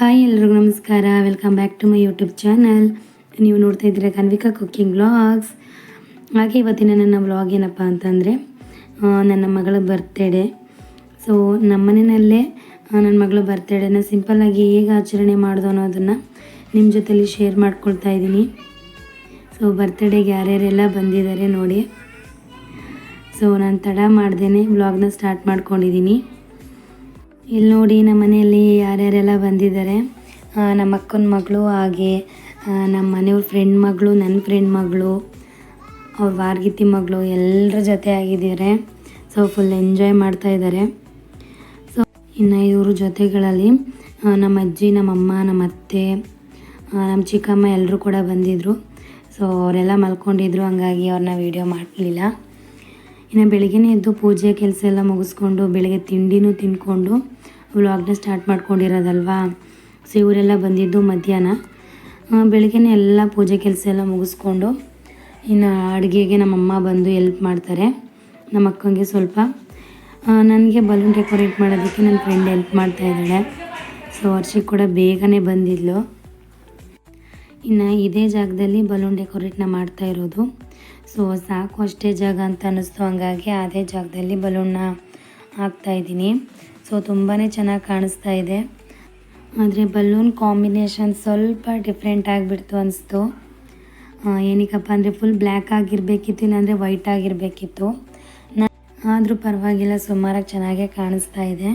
Hi ಎಲ್ರಿಗೂ ನಮಸ್ಕಾರ. Welcome back to my YouTube channel. ನೀವು ನೋಡ್ತಾ ಇದ್ದೀರಾ ಕನ್ವಿಕಾ ಕುಕ್ಕಿಂಗ್ ವ್ಲಾಗ್ಸ್. ಹಾಗೆ ಇವತ್ತಿನ ನನ್ನ ವ್ಲಾಗ್ ಏನಪ್ಪ ಅಂತಂದರೆ ನನ್ನ ಮಗಳ ಬರ್ತ್ಡೇ. ಸೊ ನಮ್ಮ ಮನೆಯಲ್ಲೇ ನನ್ನ ಮಗಳ ಬರ್ತ್ಡೇನ ಸಿಂಪಲ್ಲಾಗಿ ಹೇಗೆ ಆಚರಣೆ ಮಾಡೋದು ಅನ್ನೋದನ್ನು ನಿಮ್ಮ ಜೊತೆಲಿ ಶೇರ್ ಮಾಡ್ಕೊಳ್ತಾ ಇದ್ದೀನಿ. ಸೊ ಬರ್ತ್ಡೇಗೆ ಯಾರ್ಯಾರೆಲ್ಲ ಬಂದಿದ್ದಾರೆ ನೋಡಿ. ಸೊ ನಾನು ತಡ ಮಾಡ್ದೇ ವ್ಲಾಗ್ನ ಸ್ಟಾರ್ಟ್ ಮಾಡ್ಕೊಂಡಿದ್ದೀನಿ. ಇಲ್ಲಿ ನೋಡಿ ನಮ್ಮ ಮನೆಯಲ್ಲಿ ಯಾರ್ಯಾರೆಲ್ಲ ಬಂದಿದ್ದಾರೆ. ನಮ್ಮ ಅಕ್ಕನ ಮಗಳು, ಹಾಗೆ ನಮ್ಮ ಮನೆಯವ್ರ ಫ್ರೆಂಡ್ ಮಗಳು, ನನ್ನ ಫ್ರೆಂಡ್ ಮಗಳು, ಅವ್ರ ವಾರ್ಗಿತಿ ಮಗಳು ಎಲ್ಲರ ಜೊತೆ ಆಗಿದ್ದಾರೆ. ಸೊ ಫುಲ್ ಎಂಜಾಯ್ ಮಾಡ್ತಾ ಇದ್ದಾರೆ. ಸೊ ಇನ್ನು ಇವ್ರ ಜೊತೆಗಳಲ್ಲಿ ನಮ್ಮ ಅಜ್ಜಿ, ನಮ್ಮಮ್ಮ, ನಮ್ಮ ಅತ್ತೆ, ನಮ್ಮ ಚಿಕ್ಕಮ್ಮ ಎಲ್ಲರೂ ಕೂಡ ಬಂದಿದ್ದರು. ಸೊ ಅವರೆಲ್ಲ ಮಲ್ಕೊಂಡಿದ್ರು, ಹಂಗಾಗಿ ಅವ್ರನ್ನ ವೀಡಿಯೋ ಮಾಡಲಿಲ್ಲ. ಇನ್ನು ಬೆಳಗ್ಗೆನೇ ಎದ್ದು ಪೂಜೆ ಕೆಲಸ ಎಲ್ಲ ಮುಗಿಸ್ಕೊಂಡು ಬೆಳಗ್ಗೆ ತಿಂಡಿನೂ ತಿಂದ್ಕೊಂಡು ವ್ಲಾಗ್ನ ಸ್ಟಾರ್ಟ್ ಮಾಡ್ಕೊಂಡಿರೋದಲ್ವಾ. ಸೊ ಇವರೆಲ್ಲ ಬಂದಿದ್ದು ಮಧ್ಯಾಹ್ನ. ಬೆಳಗ್ಗೆನೇ ಎಲ್ಲ ಪೂಜೆ ಕೆಲಸ ಎಲ್ಲ ಮುಗಿಸ್ಕೊಂಡು ಇನ್ನು ಅಡುಗೆಗೆ ನಮ್ಮಮ್ಮ ಬಂದು ಎಲ್ಪ್ ಮಾಡ್ತಾರೆ. ನಮ್ಮ ಅಕ್ಕಂಗೆ ಸ್ವಲ್ಪ, ನನಗೆ ಬಲೂನ್ ಡೆಕೋರೇಟ್ ಮಾಡೋದಕ್ಕೆ ನನ್ನ ಫ್ರೆಂಡ್ ಹೆಲ್ಪ್ ಮಾಡ್ತಾಯಿದ್ದಾಳೆ. ಸೊ ವರ್ಷಕ್ಕೆ ಕೂಡ ಬೇಗನೆ ಬಂದಿದ್ಲು. ಇನ್ನು ಇದೇ ಜಾಗದಲ್ಲಿ ಬಲೂನ್ ಡೆಕೋರೇಟ್ನ ಮಾಡ್ತಾ ಇರೋದು. ಸೊ ಸಾಕು ಅಷ್ಟೇ ಜಾಗ ಅಂತ ಅನ್ನಿಸ್ತು, ಹಂಗಾಗಿ ಅದೇ ಜಾಗದಲ್ಲಿ ಬಲೂನ್ನ ಹಾಕ್ತಾಯಿದ್ದೀನಿ. ಸೊ ತುಂಬಾ ಚೆನ್ನಾಗಿ ಕಾಣಿಸ್ತಾ ಇದೆ. ಆದರೆ ಬಲೂನ್ ಕಾಂಬಿನೇಷನ್ ಸ್ವಲ್ಪ ಡಿಫ್ರೆಂಟ್ ಆಗಿಬಿಡ್ತು ಅನಿಸ್ತು. ಏನಕ್ಕಪ್ಪ ಅಂದರೆ ಫುಲ್ ಬ್ಲ್ಯಾಕ್ ಆಗಿರಬೇಕಿತ್ತು, ಇಲ್ಲಾಂದರೆ ವೈಟ್ ಆಗಿರಬೇಕಿತ್ತು. ಆದರೂ ಪರವಾಗಿಲ್ಲ, ಸುಮಾರಾಗಿ ಚೆನ್ನಾಗೇ ಕಾಣಿಸ್ತಾ ಇದೆ.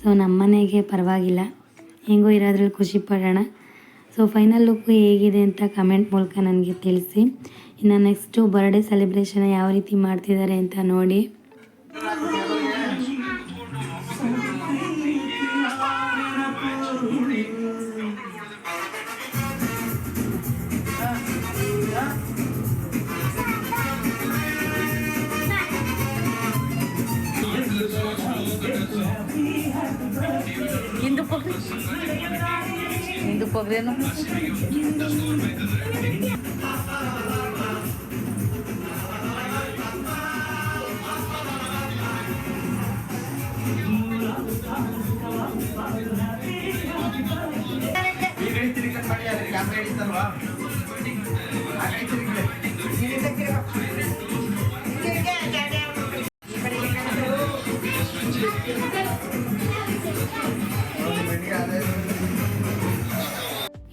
ಸೊ ನಮ್ಮನೆಗೆ ಪರವಾಗಿಲ್ಲ, ಹೆಂಗೋ ಇರೋದ್ರಲ್ಲಿ ಖುಷಿ ಪಡೋಣ. ಸೊ ಫೈನಲ್ ಲುಕ್ ಹೇಗಿದೆ ಅಂತ ಕಮೆಂಟ್ ಮೂಲಕ ನನಗೆ ತಿಳಿಸಿ. ಇನ್ನು ನೆಕ್ಸ್ಟು ಬರ್ಡೇ ಸೆಲೆಬ್ರೇಷನ್ ಯಾವ ರೀತಿ ಮಾಡ್ತಿದ್ದಾರೆ ಅಂತ ನೋಡಿ. ಹಿಂದಕ್ಕೆ ಹೋಗ್ರೇನು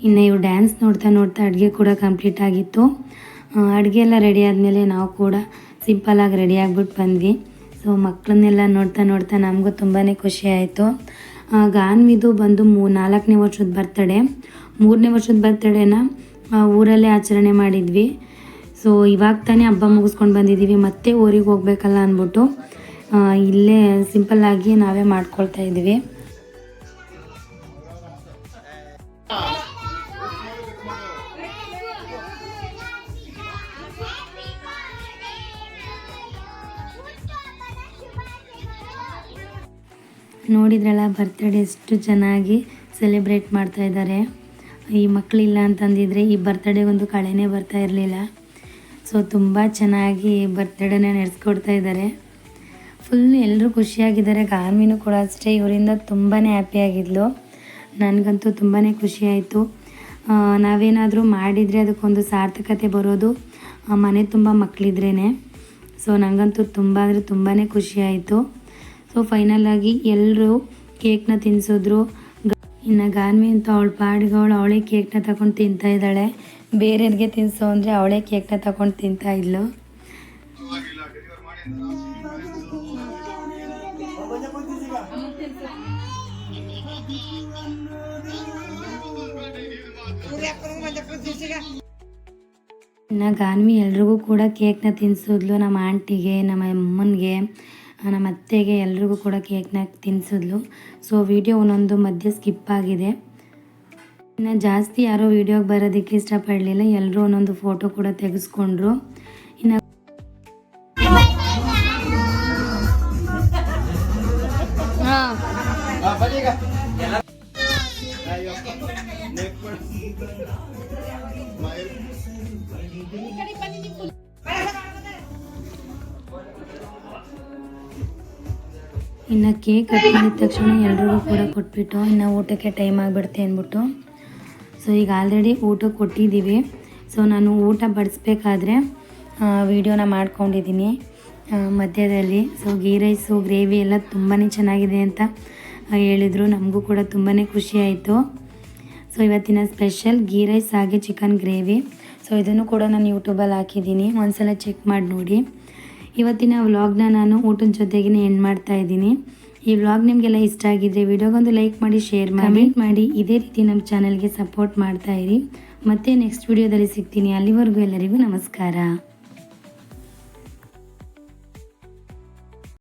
ಇನ್ನು ಇವು ಡ್ಯಾನ್ಸ್ ನೋಡ್ತಾ ನೋಡ್ತಾ ಅಡುಗೆ ಕೂಡ ಕಂಪ್ಲೀಟ್ ಆಗಿತ್ತು. ಅಡುಗೆ ಎಲ್ಲ ರೆಡಿ ಆದಮೇಲೆ ನಾವು ಕೂಡ ಸಿಂಪಲ್ಲಾಗಿ ರೆಡಿ ಆಗಿಬಿಟ್ಟು ಬಂದ್ವಿ. ಸೊ ಮಕ್ಕಳನ್ನೆಲ್ಲ ನೋಡ್ತಾ ನೋಡ್ತಾ ನಮಗೂ ತುಂಬಾ ಖುಷಿ ಆಯಿತು. ಗಾನ್ವಿದು ಬಂದು 4ನೇ ವರ್ಷದ ಬರ್ತಡೇ. 3ನೇ ವರ್ಷದ ಬರ್ತಡೇನ ಊರಲ್ಲೇ ಆಚರಣೆ ಮಾಡಿದ್ವಿ. ಸೊ ಇವಾಗ ತಾನೇ ಹಬ್ಬ ಮುಗಿಸ್ಕೊಂಡು ಬಂದಿದ್ದೀವಿ, ಮತ್ತೆ ಊರಿಗೆ ಹೋಗ್ಬೇಕಲ್ಲ ಅಂದ್ಬಿಟ್ಟು ಇಲ್ಲೇ ಸಿಂಪಲ್ಲಾಗಿ ನಾವೇ ಮಾಡ್ಕೊಳ್ತಾ ಇದ್ವಿ. ನೋಡಿದ್ರಲ್ಲ ಬರ್ತ್ಡೇ ಎಷ್ಟು ಚೆನ್ನಾಗಿ ಸೆಲೆಬ್ರೇಟ್ ಮಾಡ್ತಾ ಇದ್ದಾರೆ. ಈ ಮಕ್ಕಳಿಲ್ಲ ಅಂತಂದಿದ್ರೆ ಈ ಬರ್ತ್ಡೇ ಒಂದು ಕಳೆನೇ ಬರ್ತಾ ಇರಲಿಲ್ಲ. ಸೊ ತುಂಬ ಚೆನ್ನಾಗಿ ಬರ್ತ್ಡೇನ ನಡೆಸ್ಕೊಡ್ತಾ ಇದ್ದಾರೆ. ಫುಲ್ ಎಲ್ಲರೂ ಖುಷಿಯಾಗಿದ್ದಾರೆ. ಗಾರ್ಮಿನೂ ಕೂಡ ಅಷ್ಟೇ, ಇವರಿಂದ ತುಂಬಾ ಹ್ಯಾಪಿಯಾಗಿದ್ಲು. ನನಗಂತೂ ತುಂಬಾ ಖುಷಿ ಆಯಿತು. ನಾವೇನಾದರೂ ಮಾಡಿದರೆ ಅದಕ್ಕೊಂದು ಸಾರ್ಥಕತೆ ಬರೋದು ಮನೆ ತುಂಬ ಮಕ್ಕಳಿದ್ರೇ. ಸೊ ನನಗಂತೂ ತುಂಬ ಅಂದರೆ ತುಂಬಾ ಖುಷಿ ಆಯಿತು. ಸೊ ಫೈನಲಾಗಿ ಎಲ್ಲರೂ ಕೇಕ್ನ ತಿನ್ನಿಸಿದ್ರು. ಇನ್ನು ಗಾನ್ವಿ ಅಂತ ಅವಳ ಪಾಡಿಗೆ ಅವಳೇ ಕೇಕ್ನ ತಗೊಂಡು ತಿಂತಾ ಇದ್ದಾಳೆ. ಬೇರೆಯವ್ರಿಗೆ ತಿನ್ನಿಸೋ ಅಂದರೆ ಅವಳೇ ಕೇಕ್ನ ತಗೊಂಡು ತಿಂತಾ ಇದ್ಲು. ಇನ್ನು ಗಾನ್ವಿ ಎಲ್ರಿಗೂ ಕೂಡ ಕೇಕ್ನ ತಿನ್ನಿಸಿದ್ಲು. ನಮ್ಮ ಆಂಟಿಗೆ, ನಮ್ಮ ಅಮ್ಮನಿಗೆ, ನಮ್ಮ ಅತ್ತೆಗೆ ಎಲ್ರಿಗೂ ಕೂಡ ಕೇಕ್ನ ತಿನ್ನಿಸಿದ್ಲು. ಸೊ ವಿಡಿಯೋ ಒಂದೊಂದು ಮಧ್ಯೆ ಸ್ಕಿಪ್ ಆಗಿದೆ. ಇನ್ನು ಜಾಸ್ತಿ ಯಾರೋ ವೀಡಿಯೋಗೆ ಬರೋದಕ್ಕೆ ಇಷ್ಟಪಡಲಿಲ್ಲ. ಎಲ್ಲರೂ ಒಂದೊಂದು ಫೋಟೋ ಕೂಡ ತೆಗೆಸ್ಕೊಂಡ್ರು. ಇನ್ನು ಇನ್ನು ಕೇಕ್ ಕಟ್ ಮಾಡಿದ ತಕ್ಷಣ ಎಲ್ರಿಗೂ ಕೂಡ ಕೊಟ್ಬಿಟ್ಟು ಇನ್ನು ಊಟಕ್ಕೆ ಟೈಮ್ ಆಗಿಬಿಡುತ್ತೆ ಅಂದ್ಬಿಟ್ಟು ಸೊ ಈಗ ಆಲ್ರೆಡಿ ಊಟಕ್ಕೆ ಕೊಟ್ಟಿದ್ದೀವಿ. ಸೊ ನಾನು ಊಟ ಬಡಿಸ್ಬೇಕಾದ್ರೆ ವೀಡಿಯೋನ ಮಾಡ್ಕೊಂಡಿದ್ದೀನಿ ಮಧ್ಯದಲ್ಲಿ. ಸೊ ಗೀ ರೈಸು ಗ್ರೇವಿ ಎಲ್ಲ ತುಂಬಾ ಚೆನ್ನಾಗಿದೆ ಅಂತ ಹೇಳಿದರು. ನಮಗೂ ಕೂಡ ತುಂಬಾ ಖುಷಿ ಆಯಿತು. ಸೊ ಇವತ್ತಿನ ಸ್ಪೆಷಲ್ ಗೀ ರೈಸ್ ಹಾಗೆ ಚಿಕನ್ ಗ್ರೇವಿ. ಸೊ ಇದನ್ನು ಕೂಡ ನಾನು ಯೂಟ್ಯೂಬಲ್ಲಿ ಹಾಕಿದ್ದೀನಿ, ಒಂದ್ಸಲ ಚೆಕ್ ಮಾಡಿ ನೋಡಿ. ಇವತ್ತಿನ ವ್ಲಾಗ್ನ ನಾನು ಊಟದ ಜೊತೆಗೇ ಎಂಡ್ ಮಾಡ್ತಾ ಇದ್ದೀನಿ. ಈ ವ್ಲಾಗ್ ನಿಮಗೆಲ್ಲ ಇಷ್ಟ ಆಗಿದ್ರೆ ವಿಡಿಯೋಗೊಂದು ಲೈಕ್ ಮಾಡಿ, ಶೇರ್ ಮಾಡಿ, ಕಮೆಂಟ್ ಮಾಡಿ. ಇದೇ ರೀತಿ ನಮ್ಮ ಚಾನಲ್ಗೆ ಸಪೋರ್ಟ್ ಮಾಡ್ತಾ ಇರಿ. ಮತ್ತೆ ನೆಕ್ಸ್ಟ್ ವಿಡಿಯೋದಲ್ಲಿ ಸಿಗ್ತೀನಿ. ಅಲ್ಲಿವರೆಗೂ ಎಲ್ಲರಿಗೂ ನಮಸ್ಕಾರ.